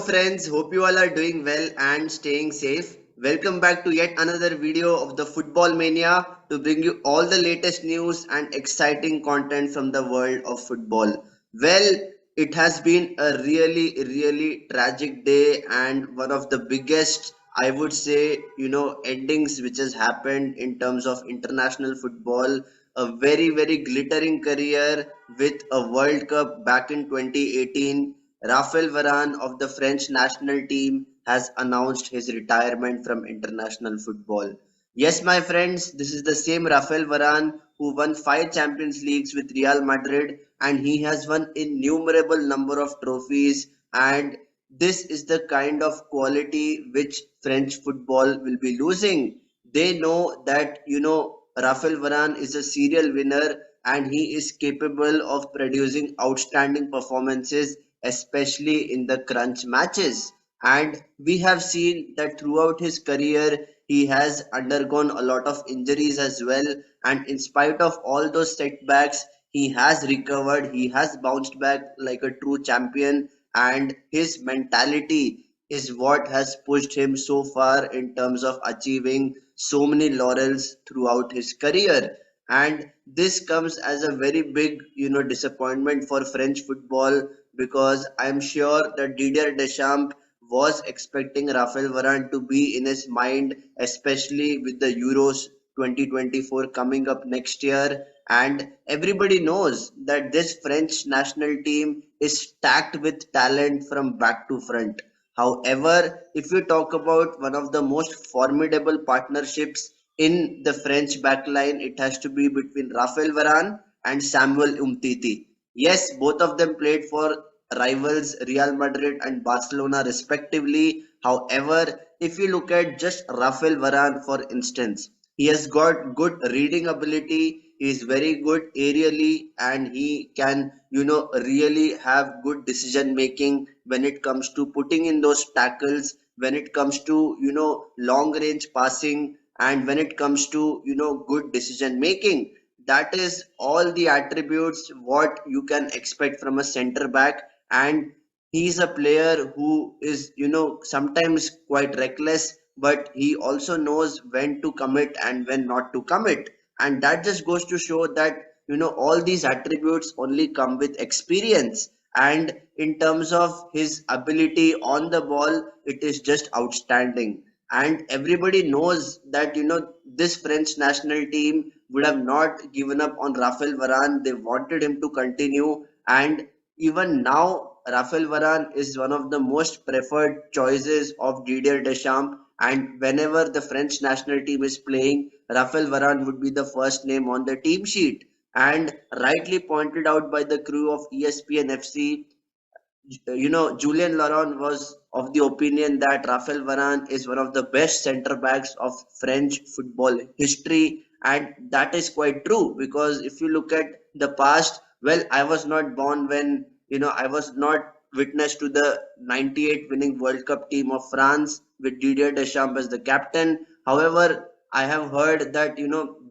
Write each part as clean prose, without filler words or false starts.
friends, hope you all are doing well and staying safe. Welcome back to yet another video of the Football Mania to bring you all the latest news and exciting content from the world of football. Well, it has been a really tragic day and one of the biggest, I would say, endings which has happened in terms of international football. A very glittering career with a World Cup back in 2018. Raphael Varane of the French national team has announced his retirement from international football. Yes, my friends, this is the same Raphael Varane who won 5 Champions Leagues with Real Madrid, and he has won innumerable number of trophies, and this is the kind of quality which French football will be losing. They know that Raphael Varane is a serial winner and he is capable of producing outstanding performances, especially in the crunch matches. And we have seen that throughout his career, he has undergone a lot of injuries as well. And in spite of all those setbacks, he has recovered, he has bounced back like a true champion, and his mentality is what has pushed him so far in terms of achieving so many laurels throughout his career. And this comes as a very big disappointment for French football, because I'm sure that Didier Deschamps was expecting Raphael Varane to be in his mind, especially with the Euros 2024 coming up next year. And everybody knows that this French national team is stacked with talent from back to front. However, if you talk about one of the most formidable partnerships in the French backline, it has to be between Raphael Varane and Samuel Umtiti. Yes, both of them played for rivals Real Madrid and Barcelona respectively. However, if you look at just Raphael Varane for instance, he has got good reading ability, he is very good aerially, and he can really have good decision making when it comes to putting in those tackles, when it comes to long range passing, and when it comes to good decision making. That is all the attributes what you can expect from a center back. And he's a player who is sometimes quite reckless, but he also knows when to commit and when not to commit. And that just goes to show that all these attributes only come with experience. And in terms of his ability on the ball, it is just outstanding. And everybody knows that this French national team would have not given up on Raphael Varane. They wanted him to continue, and even now Raphael Varane is one of the most preferred choices of Didier Deschamps. And whenever the French national team is playing, Raphael Varane would be the first name on the team sheet. And rightly pointed out by the crew of ESPN FC, Julian Laurent was of the opinion that Raphael Varane is one of the best centre backs of French football history, and that is quite true, because if you look at the past, well, I was not born when I was not witness to the 98 winning World Cup team of France with Didier Deschamps as the captain. However, I have heard that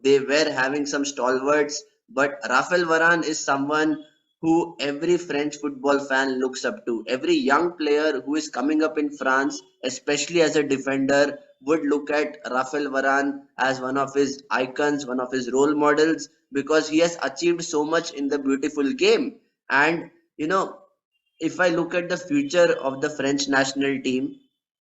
they were having some stalwarts, but Raphael Varane is someone who every French football fan looks up to. Every young player who is coming up in France, especially as a defender, would look at Raphael Varane as one of his icons, one of his role models, because he has achieved so much in the beautiful game. And if I look at the future of the French national team,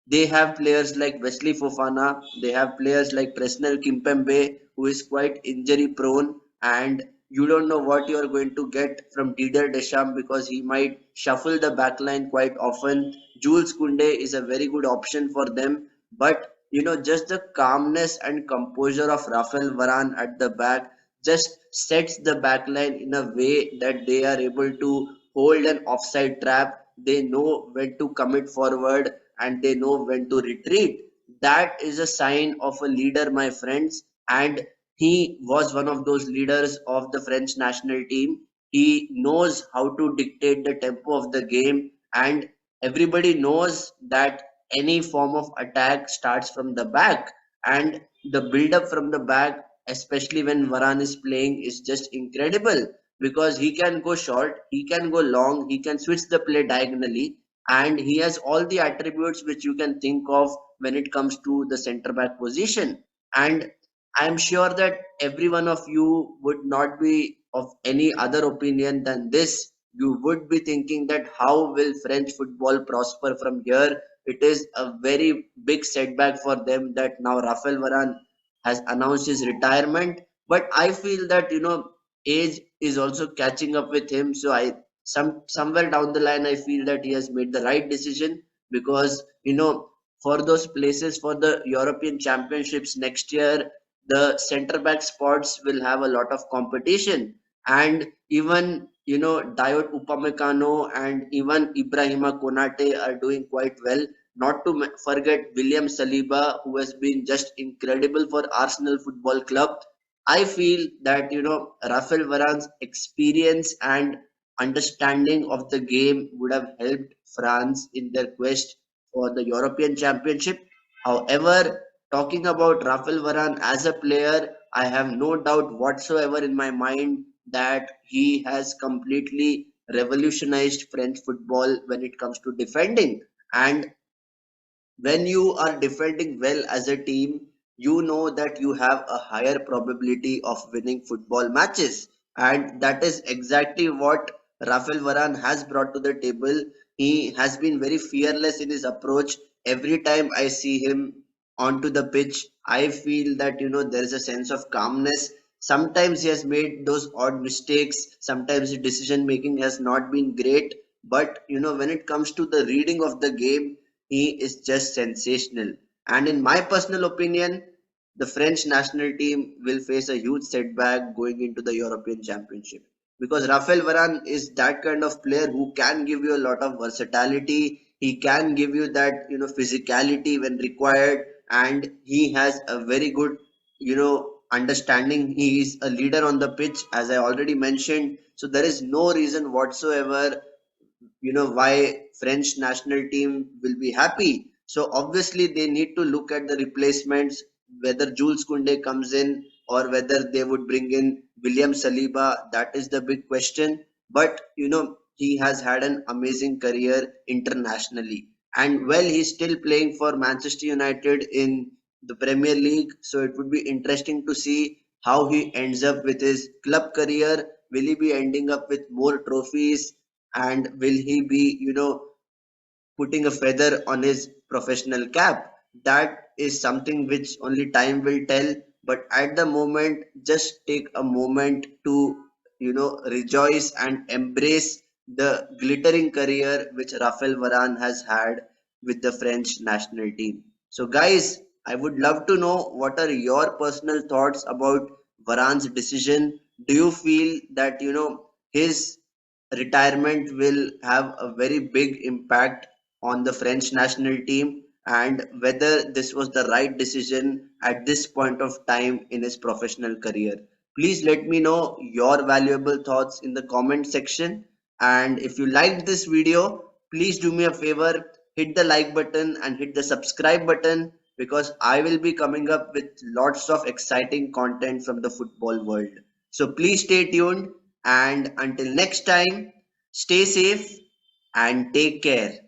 they have players like Wesley Fofana, they have players like Presnel Kimpembe, who is quite injury prone, and you don't know what you are going to get from Didier Deschamps, because he might shuffle the backline quite often. Jules Koundé is a very good option for them, but just the calmness and composure of Raphael Varane at the back just sets the backline in a way that they are able to hold an offside trap. They know when to commit forward and they know when to retreat. That is a sign of a leader, my friends. And he was one of those leaders of the French national team. He knows how to dictate the tempo of the game, and everybody knows that any form of attack starts from the back, and the build up from the back, especially when Varane is playing, is just incredible, because he can go short, he can go long, he can switch the play diagonally, and he has all the attributes which you can think of when it comes to the center back position. And I am sure that every one of you would not be of any other opinion than this. You would be thinking that how will French football prosper from here? It is a very big setback for them that now Rafael Varane has announced his retirement. But I feel that age is also catching up with him. So I somewhere down the line I feel that he has made the right decision, because for those places for the European Championships next year, the center back spots will have a lot of competition. And even Dayot Upamecano and even Ibrahima Konate are doing quite well. Not to forget William Saliba, who has been just incredible for Arsenal Football Club. I feel that Rafael Varane's experience and understanding of the game would have helped France in their quest for the European Championship. However, talking about Rafael Varane as a player, I have no doubt whatsoever in my mind that he has completely revolutionized French football when it comes to defending. And when you are defending well as a team, you know that you have a higher probability of winning football matches. And that is exactly what Rafael Varane has brought to the table. He has been very fearless in his approach. Every time I see him onto the pitch, I feel that there is a sense of calmness. Sometimes he has made those odd mistakes, sometimes his decision making has not been great, but when it comes to the reading of the game, he is just sensational. And in my personal opinion, the French national team will face a huge setback going into the European Championship, because Rafael Varane is that kind of player who can give you a lot of versatility. He can give you that physicality when required, and he has a very good understanding. He is a leader on the pitch, as I already mentioned. So there is no reason whatsoever why French national team will be happy. So obviously they need to look at the replacements, whether Jules Koundé comes in or whether they would bring in William Saliba. That is the big question. But he has had an amazing career internationally, and well, he's still playing for Manchester United in the Premier League. So it would be interesting to see how he ends up with his club career. Will he be ending up with more trophies, and will he be putting a feather on his professional cap? That is something which only time will tell. But at the moment, just take a moment to rejoice and embrace the glittering career which Rafael Varane has had with the French national team. So guys, I would love to know what are your personal thoughts about Varane's decision. Do you feel that his retirement will have a very big impact on the French national team, and whether this was the right decision at this point of time in his professional career? Please let me know your valuable thoughts in the comment section. And if you liked this video, please do me a favor, hit the like button and hit the subscribe button, because I will be coming up with lots of exciting content from the football world. So please stay tuned, and until next time, stay safe and take care.